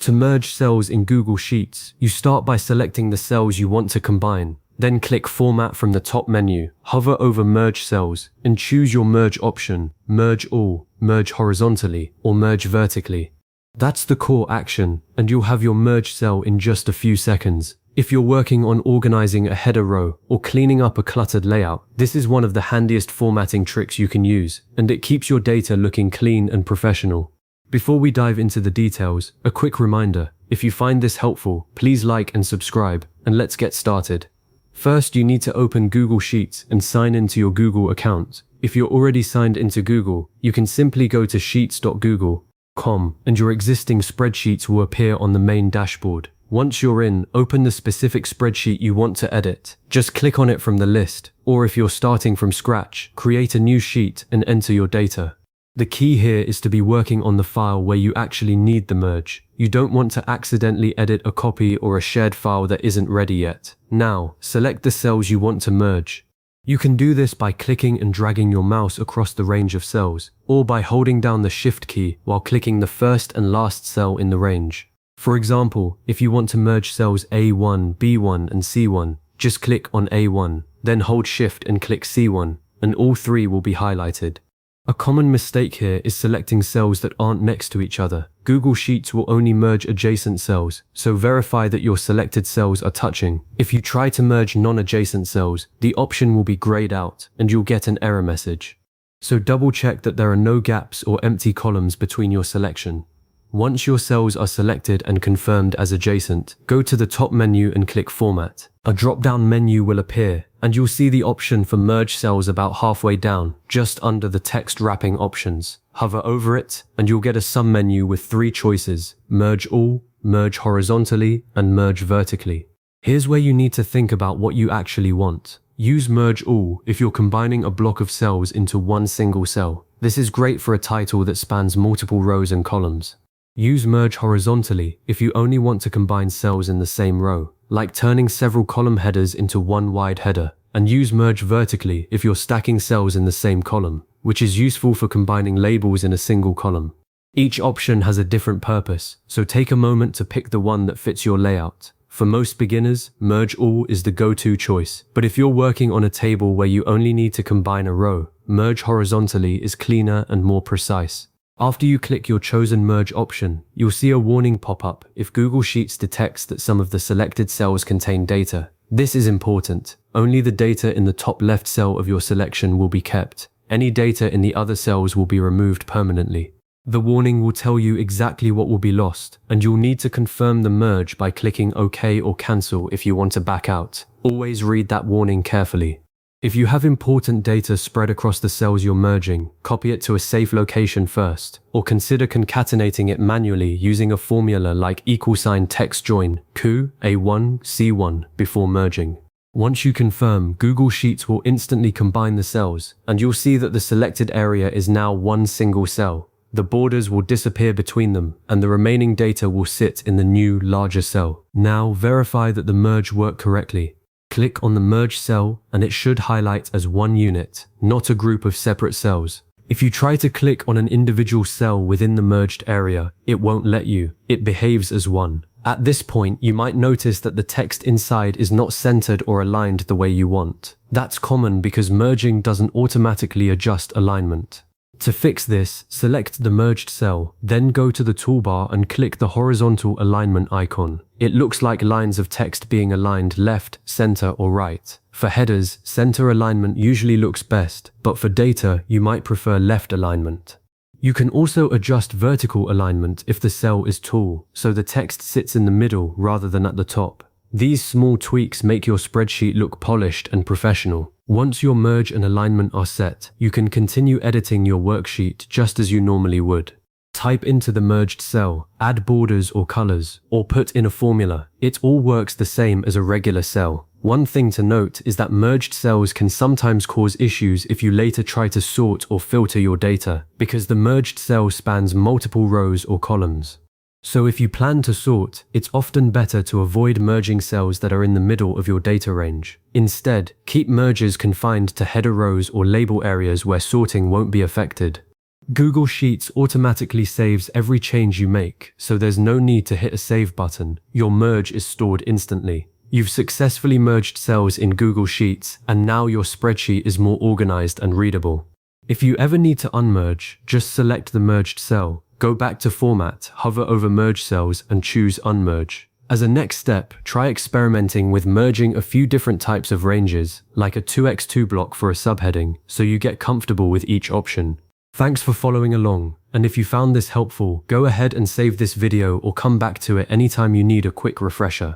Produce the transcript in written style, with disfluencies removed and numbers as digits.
To merge cells in Google Sheets, you start by selecting the cells you want to combine. Then click Format from the top menu, hover over Merge Cells, and choose your merge option, Merge All, Merge Horizontally, or Merge Vertically. That's the core action, and you'll have your merge cell in just a few seconds. If you're working on organizing a header row or cleaning up a cluttered layout, this is one of the handiest formatting tricks you can use, and it keeps your data looking clean and professional. Before we dive into the details, a quick reminder, if you find this helpful, please like and subscribe, and let's get started. First, you need to open Google Sheets and sign into your Google account. If you're already signed into Google, you can simply go to sheets.google.com and your existing spreadsheets will appear on the main dashboard. Once you're in, open the specific spreadsheet you want to edit. Just click on it from the list, or if you're starting from scratch, create a new sheet and enter your data. The key here is to be working on the file where you actually need the merge. You don't want to accidentally edit a copy or a shared file that isn't ready yet. Now, select the cells you want to merge. You can do this by clicking and dragging your mouse across the range of cells, or by holding down the Shift key while clicking the first and last cell in the range. For example, if you want to merge cells A1, B1, and C1, just click on A1, then hold Shift and click C1, and all three will be highlighted. A common mistake here is selecting cells that aren't next to each other. Google Sheets will only merge adjacent cells, so verify that your selected cells are touching. If you try to merge non-adjacent cells, the option will be grayed out, and you'll get an error message. So double check that there are no gaps or empty columns between your selection. Once your cells are selected and confirmed as adjacent, go to the top menu and click Format. A drop-down menu will appear, and you'll see the option for Merge Cells about halfway down, just under the text wrapping options. Hover over it, and you'll get a sub-menu with three choices: Merge All, Merge Horizontally, and Merge Vertically. Here's where you need to think about what you actually want. Use Merge All if you're combining a block of cells into one single cell. This is great for a title that spans multiple rows and columns. Use Merge Horizontally if you only want to combine cells in the same row, like turning several column headers into one wide header. And use Merge Vertically if you're stacking cells in the same column, which is useful for combining labels in a single column. Each option has a different purpose, so take a moment to pick the one that fits your layout. For most beginners, Merge All is the go-to choice, but if you're working on a table where you only need to combine a row, Merge Horizontally is cleaner and more precise. After you click your chosen merge option, you'll see a warning pop up if Google Sheets detects that some of the selected cells contain data. This is important. Only the data in the top left cell of your selection will be kept. Any data in the other cells will be removed permanently. The warning will tell you exactly what will be lost, and you'll need to confirm the merge by clicking OK or Cancel if you want to back out. Always read that warning carefully. If you have important data spread across the cells you're merging, copy it to a safe location first, or consider concatenating it manually using a formula like text join Q, A1, C1 before merging. Once you confirm, Google Sheets will instantly combine the cells, and you'll see that the selected area is now one single cell. The borders will disappear between them, and the remaining data will sit in the new, larger cell. Now verify that the merge worked correctly. Click on the merge cell and it should highlight as one unit, not a group of separate cells. If you try to click on an individual cell within the merged area, it won't let you. It behaves as one. At this point, you might notice that the text inside is not centered or aligned the way you want. That's common because merging doesn't automatically adjust alignment. To fix this, select the merged cell, then go to the toolbar and click the horizontal alignment icon. It looks like lines of text being aligned left, center, or right. For headers, center alignment usually looks best, but for data, you might prefer left alignment. You can also adjust vertical alignment if the cell is tall, so the text sits in the middle rather than at the top. These small tweaks make your spreadsheet look polished and professional. Once your merge and alignment are set, you can continue editing your worksheet just as you normally would. Type into the merged cell, add borders or colors, or put in a formula. It all works the same as a regular cell. One thing to note is that merged cells can sometimes cause issues if you later try to sort or filter your data, because the merged cell spans multiple rows or columns. So if you plan to sort, it's often better to avoid merging cells that are in the middle of your data range. Instead, keep merges confined to header rows or label areas where sorting won't be affected. Google Sheets automatically saves every change you make, so there's no need to hit a save button. Your merge is stored instantly. You've successfully merged cells in Google Sheets, and now your spreadsheet is more organized and readable. If you ever need to unmerge, just select the merged cell, go back to Format, hover over Merge Cells, and choose Unmerge. As a next step, try experimenting with merging a few different types of ranges, like a 2x2 block for a subheading, so you get comfortable with each option. Thanks for following along, and if you found this helpful, go ahead and save this video or come back to it anytime you need a quick refresher.